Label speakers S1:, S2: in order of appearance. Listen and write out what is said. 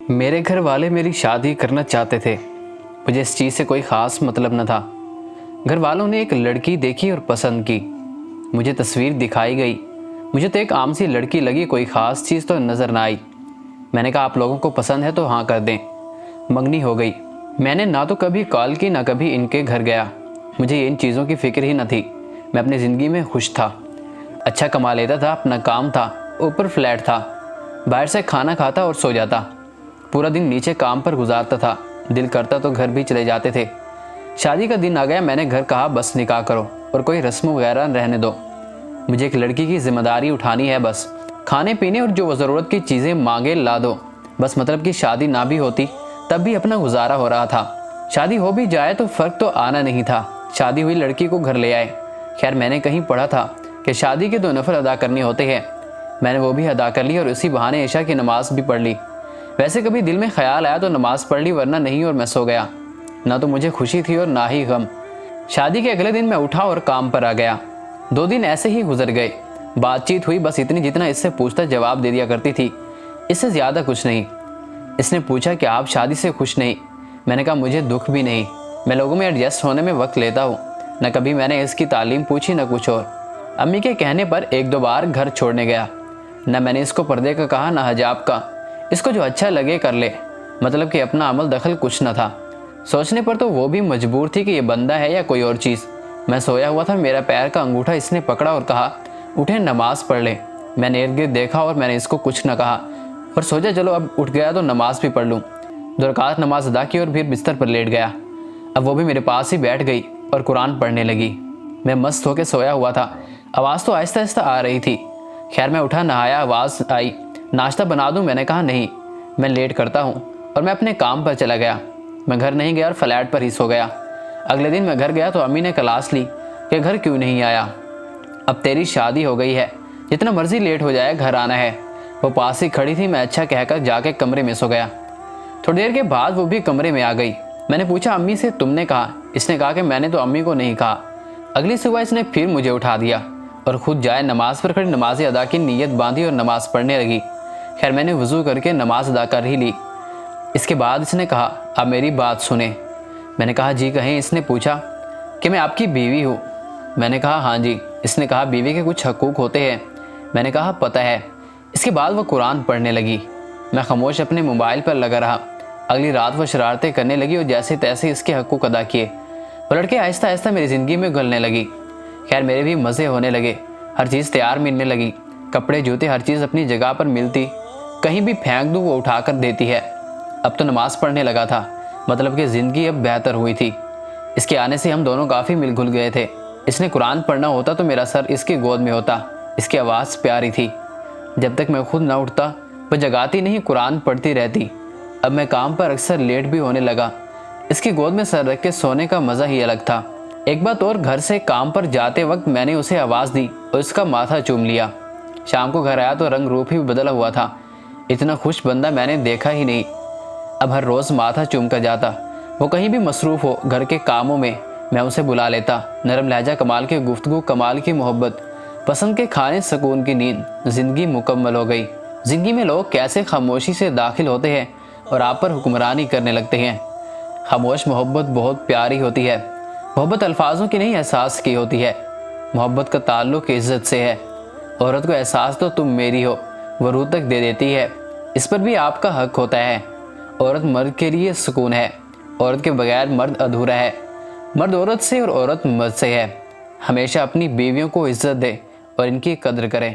S1: میرے گھر والے میری شادی کرنا چاہتے تھے۔ مجھے اس چیز سے کوئی خاص مطلب نہ تھا۔ گھر والوں نے ایک لڑکی دیکھی اور پسند کی۔ مجھے تصویر دکھائی گئی۔ مجھے تو ایک عام سی لڑکی لگی، کوئی خاص چیز تو نظر نہ آئی۔ میں نے کہا آپ لوگوں کو پسند ہے تو ہاں کر دیں۔ منگنی ہو گئی۔ میں نے نہ تو کبھی کال کی نہ کبھی ان کے گھر گیا۔ مجھے ان چیزوں کی فکر ہی نہ تھی۔ میں اپنی زندگی میں خوش تھا، اچھا کما لیتا تھا، اپنا کام تھا، اوپر فلیٹ تھا، باہر سے کھانا کھاتا اور سو جاتا، پورا دن نیچے کام پر گزارتا تھا، دل کرتا تو گھر بھی چلے جاتے تھے۔ شادی کا دن آ گیا، میں نے گھر کہا بس نکاح کرو اور کوئی رسم وغیرہ رہنے دو، مجھے ایک لڑکی کی ذمہ داری اٹھانی ہے، بس کھانے پینے اور جو ضرورت کی چیزیں مانگے لا دو، بس مطلب کہ شادی نہ بھی ہوتی تب بھی اپنا گزارا ہو رہا تھا، شادی ہو بھی جائے تو فرق تو آنا نہیں تھا، شادی ہوئی لڑکی کو گھر لے آئے۔ خیر میں نے کہیں پڑھا تھا کہ شادی کے 2 نفل ادا کرنے ہوتے ہیں، میں نے وہ بھی ادا کر لی اور اسی بہانے عشاء کی نماز بھی پڑھ لی۔ ویسے کبھی دل میں خیال آیا تو نماز پڑھ لی، ورنہ نہیں اور میں سو گیا۔ نہ تو مجھے خوشی تھی اور نہ ہی غم۔ شادی کے اگلے دن میں اٹھا اور کام پر آ گیا۔ 2 دن ایسے ہی گزر گئے۔ بات چیت ہوئی بس اتنی جتنا اس سے پوچھتا جواب دے دیا کرتی تھی، اس سے زیادہ کچھ نہیں۔ اس نے پوچھا کہ آپ شادی سے خوش نہیں؟ میں نے کہا مجھے دکھ بھی نہیں، میں لوگوں میں ایڈجسٹ ہونے میں وقت لیتا ہوں۔ نہ کبھی میں نے اس کی تعلیم پوچھی نہ کچھ اور۔ امی کے کہنے پر 1-2 بار گھر چھوڑنے گیا۔ نہ میں نے اس کو پردے کا کہا نہ حجاب کا، اس کو جو اچھا لگے کر لے، مطلب کہ اپنا عمل دخل کچھ نہ تھا۔ سوچنے پر تو وہ بھی مجبور تھی کہ یہ بندہ ہے یا کوئی اور چیز۔ میں سویا ہوا تھا، میرا پیر کا انگوٹھا اس نے پکڑا اور کہا اٹھیں نماز پڑھ لیں۔ میں نے ارد گرد دیکھا اور میں نے اس کو کچھ نہ کہا اور سوچا چلو اب اٹھ گیا تو نماز بھی پڑھ لوں۔ 2 رکعت نماز ادا کی اور پھر بستر پر لیٹ گیا۔ اب وہ بھی میرے پاس ہی بیٹھ گئی اور قرآن پڑھنے لگی۔ میں مست ہو کے سویا ہوا تھا، آواز تو آہستہ آہستہ آ رہی تھی۔ خیر میں اٹھا، نہایا، آواز آئی ناشتہ بنا دوں؟ میں نے کہا نہیں، میں لیٹ کرتا ہوں، اور میں اپنے کام پر چلا گیا۔ میں گھر نہیں گیا اور فلیٹ پر ہی سو گیا۔ اگلے دن میں گھر گیا تو امی نے کلاس لی کہ گھر کیوں نہیں آیا، اب تیری شادی ہو گئی ہے، جتنا مرضی لیٹ ہو جائے گھر آنا ہے۔ وہ پاس ہی کھڑی تھی، میں اچھا کہہ کر جا کے کمرے میں سو گیا۔ تھوڑی دیر کے بعد وہ بھی کمرے میں آ گئی۔ میں نے پوچھا امی سے تم نے کہا؟ اس نے کہا کہ میں نے تو امی کو نہیں کہا۔ اگلی صبح اس نے پھر مجھے اٹھا دیا اور خود جائے نماز پر کھڑی نماز ادا کی نیت باندھی اور نماز پڑھنے لگی۔ خیر میں نے وضو کر کے نماز ادا کر ہی لی۔ اس کے بعد اس نے کہا اب میری بات سنیں۔ میں نے کہا جی کہیں۔ اس نے پوچھا کہ میں آپ کی بیوی ہوں؟ میں نے کہا ہاں جی۔ اس نے کہا بیوی کے کچھ حقوق ہوتے ہیں؟ میں نے کہا پتہ ہے۔ اس کے بعد وہ قرآن پڑھنے لگی۔ میں خاموش اپنے موبائل پر لگا رہا۔ اگلی رات وہ شرارتیں کرنے لگی اور جیسے تیسے اس کے حقوق ادا کیے۔ وہ لڑکے آہستہ آہستہ میری زندگی میں گھلنے لگی۔ خیر میرے بھی مزے ہونے لگے، ہر چیز تیار ملنے لگی، کپڑے جوتے ہر چیز اپنی جگہ پر ملتی، کہیں بھی پھینک دوں وہ اٹھا کر دیتی ہے۔ اب تو نماز پڑھنے لگا تھا، مطلب کہ زندگی اب بہتر ہوئی تھی۔ اس کے آنے سے ہم دونوں کافی مل گھل گئے تھے۔ اس نے قرآن پڑھنا ہوتا تو میرا سر اس کی گود میں ہوتا۔ اس کی آواز پیاری تھی، جب تک میں خود نہ اٹھتا وہ جگاتی نہیں، قرآن پڑھتی رہتی۔ اب میں کام پر اکثر لیٹ بھی ہونے لگا۔ اس کی گود میں سر رکھ کے سونے کا مزہ ہی الگ تھا۔ ایک بات اور، گھر سے کام پر جاتے وقت میں نے اسے آواز دی اور اس کا ماتھا چوم لیا۔ شام کو گھر آیا تو رنگ روپ ہی بدلا ہوا تھا، اتنا خوش بندہ میں نے دیکھا ہی نہیں۔ اب ہر روز ماتھا چوم کر جاتا، وہ کہیں بھی مصروف ہو گھر کے کاموں میں، میں اسے بلا لیتا۔ نرم لہجہ، کمال کی گفتگو، کمال کی محبت، پسند کے کھانے، سکون کی نیند، زندگی مکمل ہو گئی۔ زندگی میں لوگ کیسے خاموشی سے داخل ہوتے ہیں اور آپ پر حکمرانی کرنے لگتے ہیں۔ خاموش محبت بہت پیاری ہوتی ہے۔ محبت الفاظوں کی نہیں، احساس کی ہوتی ہے۔ محبت کا تعلق عزت سے ہے۔ عورت کو احساس تو تم میری ہو، وہ روح تک دے دیتی ہے، اس پر بھی آپ کا حق ہوتا ہے۔ عورت مرد کے لیے سکون ہے، عورت کے بغیر مرد ادھورا ہے۔ مرد عورت سے اور عورت مرد سے ہے۔ ہمیشہ اپنی بیویوں کو عزت دے اور ان کی قدر کرے۔